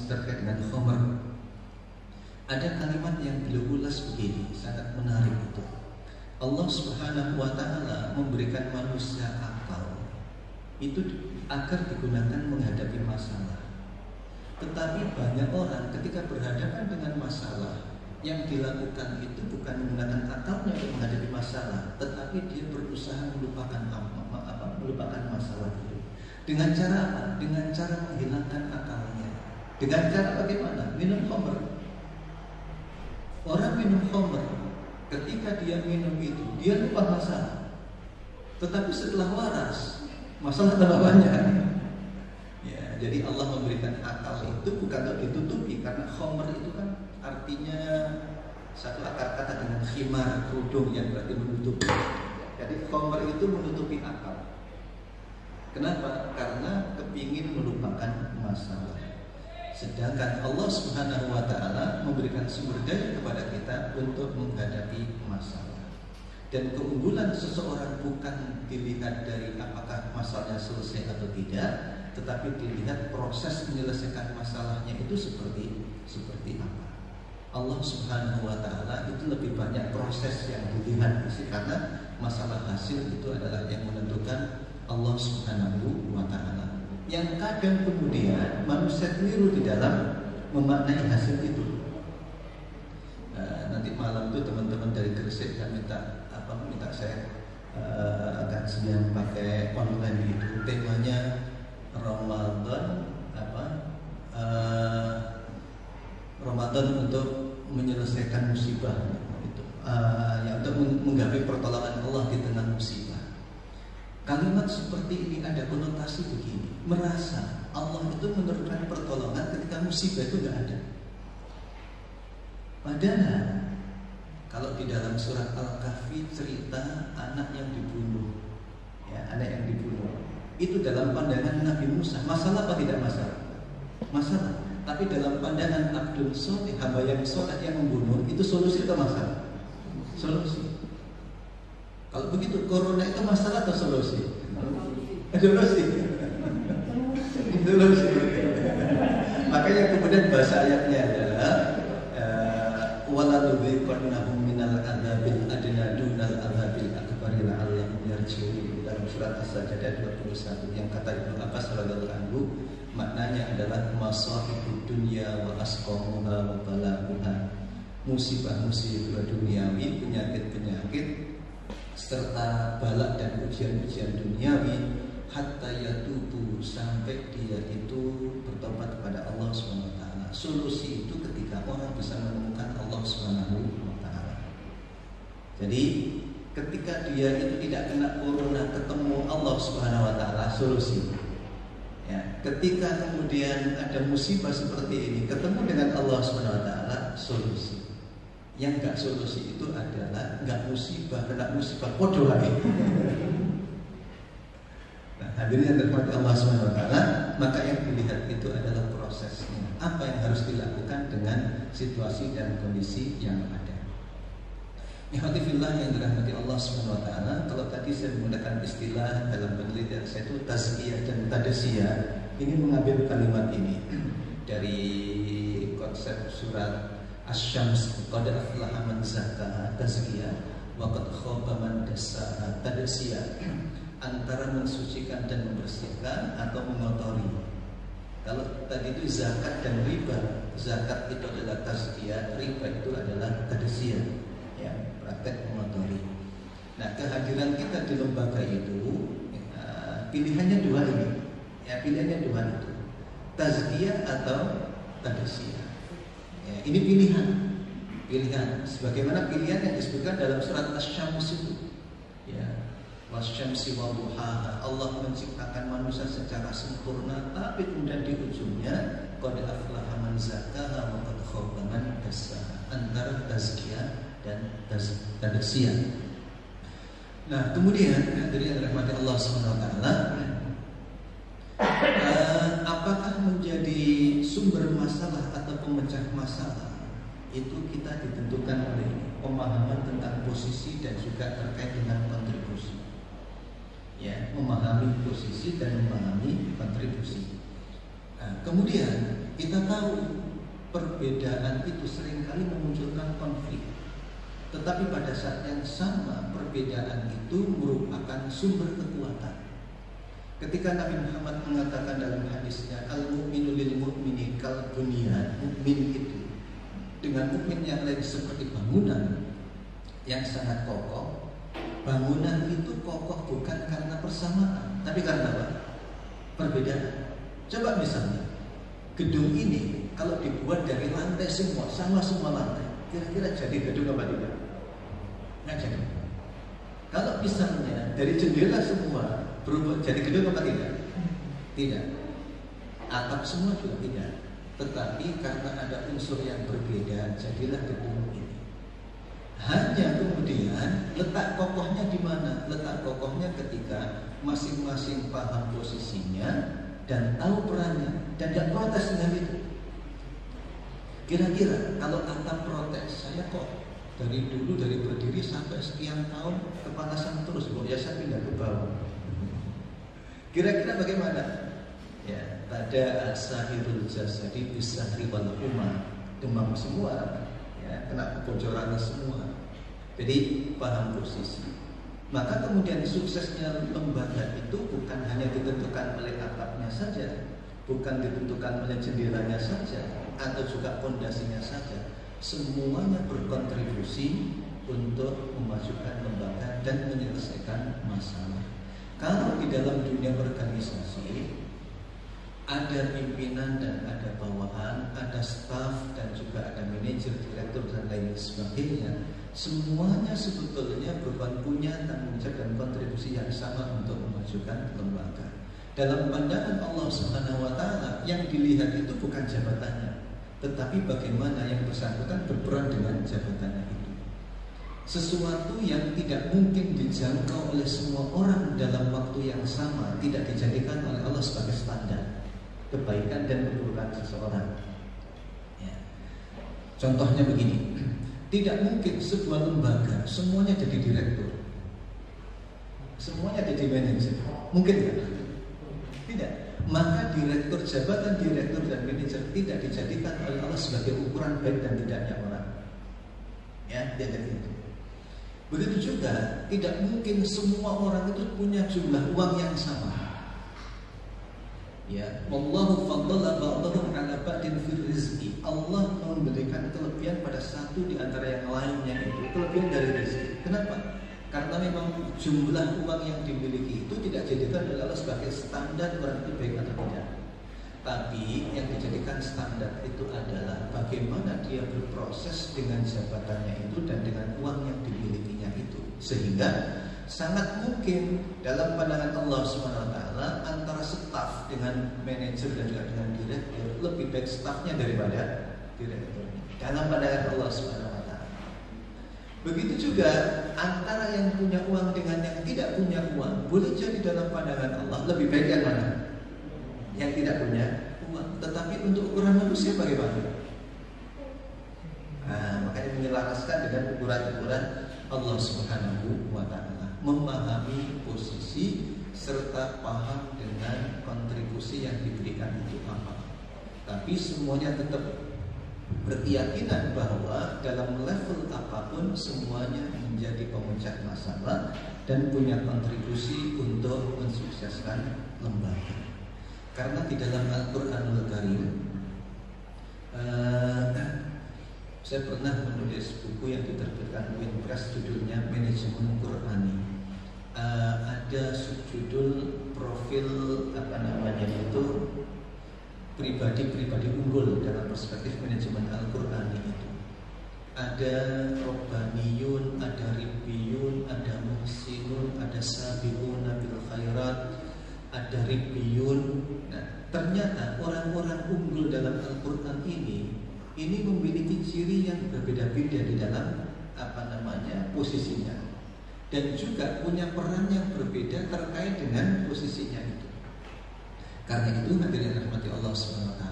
terkait dengan khamr. Ada kalimat yang beliau ulas begini, sangat menarik itu. Allah Subhanahu wa Ta'ala memberikan manusia akal itu agar digunakan menghadapi masalah. Tetapi banyak orang ketika berhadapan dengan masalah, yang dilakukan itu bukan menggunakan akalnya untuk menghadapi masalah, tetapi dia berusaha melupakan masalah itu. Dengan cara apa? Dengan cara menghilangkan akalnya. Dengan cara bagaimana? Minum khamr. Orang minum khamr, ketika dia minum itu, dia lupa masalah. Tetapi setelah waras, masalah tambah banyak. Ya, jadi Allah memberikan akal itu bukan untuk ditutupi, karena khamr itu kan artinya satu akar kata dengan khimar, kerudung, yang berarti menutupi. Jadi khamr itu menutupi akal. Kenapa? Karena kepingin melupakan masalah. Sedangkan Allah Subhanahu wa Ta'ala memberikan sumber daya kepada kita untuk menghadapi masalah. Dan keunggulan seseorang bukan dilihat dari apakah masalahnya selesai atau tidak, tetapi dilihat proses menyelesaikan masalahnya itu seperti apa. Allah Subhanahu wa Ta'ala itu lebih banyak proses yang dilihat sih, karena masalah hasil itu adalah yang menentukan Allah Subhanahu wa Ta'ala. Yang kadang kemudian manusia keliru di dalam memaknai hasil itu. Nanti malam itu teman-teman dari Gresik kan minta saya akan siang pakai online itu, temanya Ramadan Ramadan untuk menyelesaikan musibah itu, untuk menggapai pertolongan Allah di tengah musibah. Kalimat seperti ini ada konotasi begini, merasa Allah itu menurunkan pertolongan ketika musibah itu tidak ada. Padahal kalau di dalam surat Al-Kahfi cerita anak yang dibunuh, anak yang dibunuh itu dalam pandangan Nabi Musa masalah apa tidak masalah? Masalah. Tapi dalam pandangan Abdul Sholih, hamba yang sholat yang membunuh, itu solusi atau masalah? Solusi. Kalau begitu, corona itu masalah atau solusi? Solusi. Solusi. Makanya kemudian bahasa ayatnya adalah waladzuqannahum minal adzabil adna dunal adzabil akbar la'allahum yarji'un, dalam surat As-Sajdah 21, yang kata Ibnu Abbas radhiyallahu anhu maknanya adalah masahibud dunya wa asqamuha wa balaghuha, musibah-musibah duniawi, penyakit-penyakit serta balak dan ujian-ujian duniawi, hatta yatubu, sampai dia itu bertobat kepada Allah SWT. Solusi itu ketika orang bisa menemukan Allah SWT. Jadi ketika dia itu tidak kena corona, ketemu Allah SWT, solusi. Ya, ketika kemudian ada musibah seperti ini, ketemu dengan Allah SWT, solusi. Yang enggak solusi itu adalah enggak musibah, kena musibah podo lagi. Nah, hadirin yang dirahmati Allah SWT, maka yang dilihat itu adalah prosesnya. Apa yang harus dilakukan dengan situasi dan kondisi yang ada. Ihwatifillah yang dirahmati Allah SWT, kalau tadi saya menggunakan istilah dalam penelitian saya itu tazkiyah dan tadasiyah, ini mengambil kalimat ini dari konsep surat Asy-Syams, qad aflaha man zakkaha tazkiyah wa qad khaba man dassaha tadasiyah, antara mensucikan dan membersihkan atau mengotori. Kalau tadi itu zakat dan riba, zakat itu adalah tazkiyah, riba itu adalah tadasiyah, ya, praktek mengotori. Nah, kehadiran kita di lembaga itu pilihannya dua ini, ya, pilihannya dua itu, tazkiyah atau tadasiyah. Ya, ini pilihan sebagaimana pilihan yang disebutkan dalam surat Asy-Syams itu, ya, wasyamsi wa duhaha, Allah menciptakan manusia secara sempurna, tapi kemudian di ujungnya qad aflaha man zakkaha wa qad khaba man dassaha, antara tazkiyah dan tadasiyah. Nah, kemudian hadirin yang dirahmati Allah SWT, apakah menjadi sumber masalah atau pemecah masalah itu kita ditentukan oleh pemahaman tentang posisi dan juga terkait dengan kontribusi. Ya, memahami posisi dan memahami kontribusi. Nah, kemudian Kita tahu perbedaan itu seringkali memunculkan konflik. Tetapi pada saat yang sama, perbedaan itu merupakan sumber kekuatan. Ketika Nabi Muhammad mengatakan dalam hadisnya, al-mu'minu lil mu'mini kal bunyan, mukmin itu dengan mukmin yang lain seperti bangunan yang sangat kokoh. Bangunan itu kokoh bukan karena persamaan, tapi karena apa? Perbedaan. Coba misalnya, gedung ini kalau dibuat dari lantai semua, sama semua lantai, kira-kira jadi gedung apa tidak? Nggak jadi. Kalau misalnya dari jendela semua berubah jadi gedung apa tidak? Tidak. Atap semua juga tidak. Tetapi karena ada unsur yang berbeda, jadilah gedung ini. Hanya kemudian letak kokohnya di mana? Letak kokohnya ketika masing-masing paham posisinya dan tahu perannya dan tidak protes dengan itu. Kira-kira kalau atap protes, saya kok dari dulu dari berdiri sampai sekian tahun kepanasan terus, kok ya saya pindah ke bawah. Kira-kira bagaimana? Ya, pada sahirul jasadi bisahri wal umma, demam semua, ya, kena kebocoran semua. Jadi paham posisi. Maka kemudian suksesnya lembaga itu bukan hanya ditentukan oleh atapnya saja, bukan ditentukan oleh jendelanya saja, atau juga fondasinya saja. Semuanya berkontribusi untuk memajukan lembaga dan menyelesaikan masalah. Kalau di dalam dunia organisasi ada pimpinan dan ada bawahan, ada staf dan juga ada manajer, direktur dan lain sebagainya, semuanya sebetulnya punya tanggung jawab dan kontribusi yang sama untuk memajukan lembaga. Dalam pandangan Allah Subhanahu wa taala, yang dilihat itu bukan jabatannya, tetapi bagaimana yang bersangkutan berperan dengan jabatannya itu. Sesuatu yang tidak mungkin dijangkau oleh semua orang dalam waktu yang sama tidak dijadikan oleh Allah sebagai standar kebaikan dan keburukan seseorang. Ya. Contohnya begini, tidak mungkin sebuah lembaga semuanya jadi direktur, semuanya jadi manajer. Mungkin tidak? Tidak. Maka direktur, jabatan direktur dan manajer tidak dijadikan oleh Allah sebagai ukuran baik dan tidaknya orang. Ya, tidak itu. Begitu juga tidak mungkin semua orang itu punya jumlah uang yang sama. Ya, wallahu faddala ba'dahum 'ala ba'din fil rizqi. Allah memberikan kelebihan pada satu di antara yang lainnya, itu kelebihan dari rezeki. Kenapa? Karena memang jumlah uang yang dimiliki itu tidak dijadikan oleh Allah sebagai standar orang itu baik atau tidak. Tapi yang dijadikan standar itu adalah bagaimana dia berproses dengan jabatannya itu dan dengan uang yang dimilikinya itu. Sehingga sangat mungkin dalam pandangan Allah SWT antara staf dengan manajer dan juga dengan direktur lebih baik stafnya daripada direkturnya dalam pandangan Allah SWT. Begitu juga antara yang punya uang dengan yang tidak punya uang, boleh jadi dalam pandangan Allah lebih baik yang mana? Yang tidak punya uang. Tetapi untuk ukuran manusia bagaimana? Makanya menyelaraskan dengan ukuran-ukuran Allah Subhanahu wa ta'ala. Memahami posisi serta paham dengan kontribusi yang diberikan itu apa. Tapi semuanya tetap berkeyakinan bahwa dalam level apapun semuanya menjadi pemecah masalah dan punya kontribusi untuk mensukseskan lembaga. Karena di dalam Al-Qur'anul Karim saya pernah menulis buku yang diterbitkan Win Press, judulnya Manajemen Qur'ani. Ada subjudul profil itu pribadi-pribadi unggul dalam perspektif manajemen Al-Qur'ani itu. Ada Robbaniyun, ada Ribbiyun, ada Muhsinun, ada Sabiquna bil khairat, ada Ribbiyun. Nah, ternyata orang-orang unggul dalam Al-Qur'an ini memiliki ciri yang berbeda-beda di dalam posisinya, dan juga punya peran yang berbeda terkait dengan posisinya itu. Karena itu hadirin rahmati Allah SWT,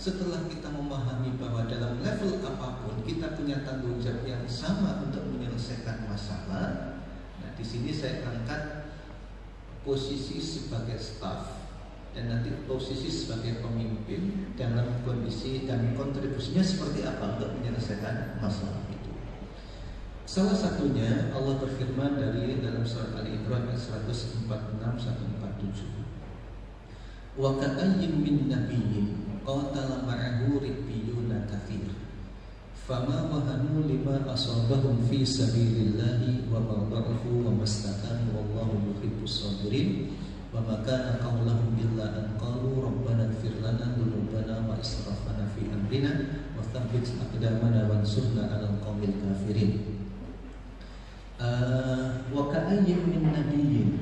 setelah kita memahami bahwa dalam level apapun kita punya tanggung jawab yang sama untuk menyelesaikan masalah. Nah, di sini saya angkat posisi sebagai staf dan nanti posisi sebagai pemimpin dalam kondisi dan kontribusinya seperti apa untuk menyelesaikan masalah itu. Salah satunya Allah berfirman dalam surat Ali Imran 146-147. Wa ka'ayyin min nabiyyin qatala ma'ahu ribbiyuna katsir fama wahanu lima asabahum fi sabilillahi wa ma dha'fu wa mastakanu wallahu yuhibbus sabirin wa ma kana qawluhum illa an qalu rabbana ighfir lana dhunubana wa israfana fi amrina wa thabbit aqdamana wansurna 'alal qaumil kafirin. Wa ka'ayyin min nabiyyin,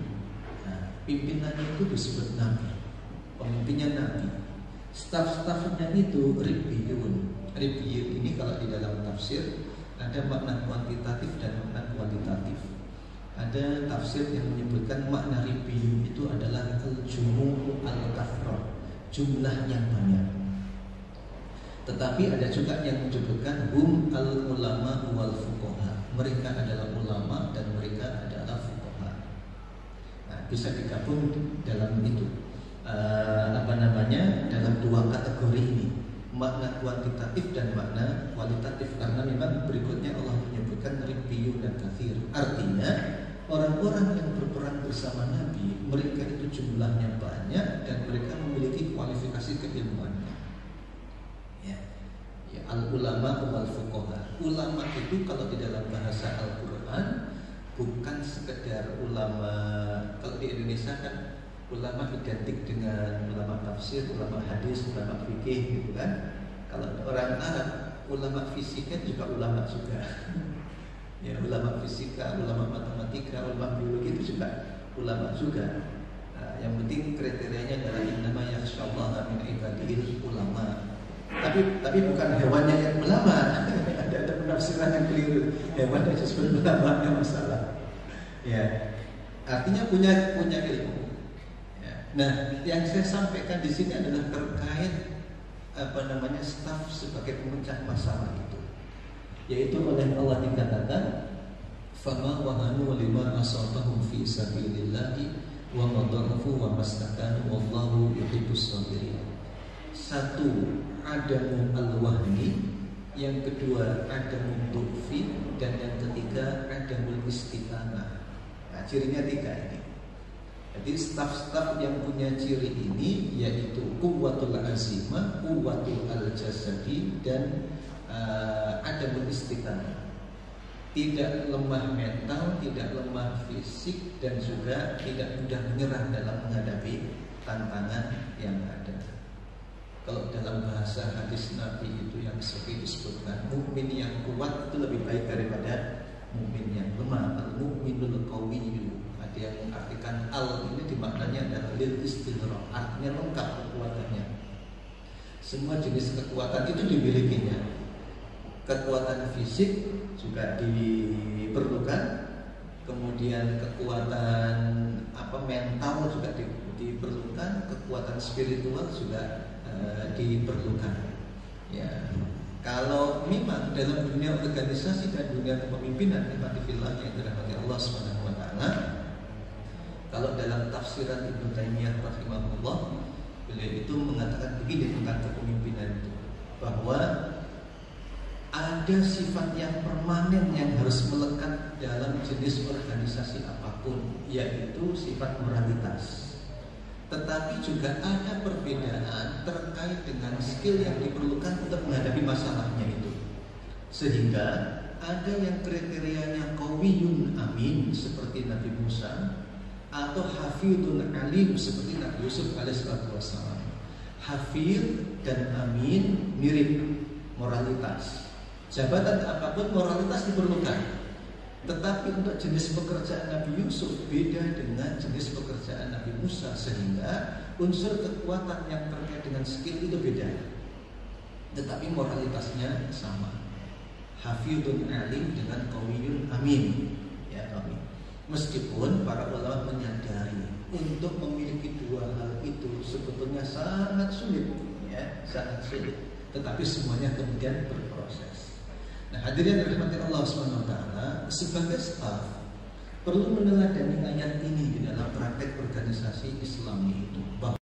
pimpinannya itu disebut nabi, pemimpinnya nabi, staf-stafnya itu ribbiyun. Ribbiyun ini kalau di dalam tafsir ada makna kuantitatif dan makna kualitatif. Ada tafsir yang menyebutkan makna ribbiyun itu adalah al-jumu'u al-kathrah, jumlah yang banyak. Tetapi ada juga yang menyebutkan hum al-ulama wal fuqaha, mereka adalah ulama dan mereka adalah fuqaha. Nah, bisa digabung dalam itu dalam dua kategori ini, makna kuantitatif dan makna kualitatif, karena memang berikutnya Allah menyebutkan ribbiyun dan katsir. Artinya orang-orang yang berperang bersama Nabi, mereka itu jumlahnya banyak dan mereka memiliki kualifikasi keilmuannya. Ya, al-ulama wal fuqaha. Ulama itu kalau di dalam bahasa Al-Qur'an bukan sekedar ulama. Kalau di Indonesia kan ulama identik dengan ulama tafsir, ulama hadis, ulama fikih gitu kan. Kalau orang Arab, ulama fisika juga ulama juga. Ya, ulama fisika, ulama matematika, ulama biologi itu juga ulama juga. Nah, yang penting kriterianya adalah innama yakhsyallaha min ibadihil ulama. Tapi bukan hewannya yang ulama. Ada penafsiran yang keliru. Hewan itu sebenarnya ulama, yang masalah. Ya, artinya punya ilmu. Nah, yang saya sampaikan di sini adalah terkait staf sebagai pemecah masalah itu, yaitu oleh Allah dikatakan fama wahanu lima asabahum fi sabilillahi wa ma dha'fu wa mastakanu wallahu yuhibbus sabirin. Satu, adamu al-wahni, yang kedua adamu du'fi, dan yang ketiga adamul istiqamah. Nah, cirinya tiga ini. Jadi staf-staf yang punya ciri ini yaitu quwwatul azimah, quwwatul al-jasadi, dan adamul istiqamah. Tidak lemah mental, tidak lemah fisik, dan juga tidak mudah menyerah dalam menghadapi tantangan yang ada. Kalau dalam bahasa hadis Nabi itu yang seperti disebutkan, mukmin yang kuat itu lebih baik daripada mukmin yang lemah. Al-mu'minul qawiyyu, yang mengartikan al ini dimaknanya adalah lil istighraq, artinya lengkap kekuatannya. Semua jenis kekuatan itu dimilikinya. Kekuatan fisik juga diperlukan, kemudian kekuatan mental juga diperlukan, kekuatan spiritual juga diperlukan. Ya, kalau memang dalam dunia organisasi dan dunia kepemimpinan, nikmatifillah yang dirahmati Allah Subhanahu wa taala, kalau dalam tafsiran Ibnu Taimiyah rahimahullah, beliau itu mengatakan begini tentang kepemimpinan itu, bahwa ada sifat yang permanen yang harus melekat dalam jenis organisasi apapun, yaitu sifat moralitas. Tetapi juga ada perbedaan terkait dengan skill yang diperlukan untuk menghadapi masalahnya itu. Sehingga ada yang kriterianya qawiyun amin seperti Nabi Musa, atau hafidun alim seperti Nabi Yusuf alaihissalam. Hafid dan amin mirip moralitas. Jabatan apapun moralitas diperlukan. Tetapi untuk jenis pekerjaan Nabi Yusuf beda dengan jenis pekerjaan Nabi Musa, sehingga unsur kekuatan yang terkait dengan skill itu beda. Tetapi moralitasnya sama. Hafidun alim dengan qawiyun amin. Ya, amin. Meskipun para ulama menyadari untuk memiliki dua hal itu sebetulnya sangat sulit, ya, sangat sulit. Tetapi semuanya kemudian berproses. Nah, hadirin yang dirahmati Allah Subhanahu wa taala, sebagai staf perlu meneladani ayat ini di dalam praktek organisasi Islami itu.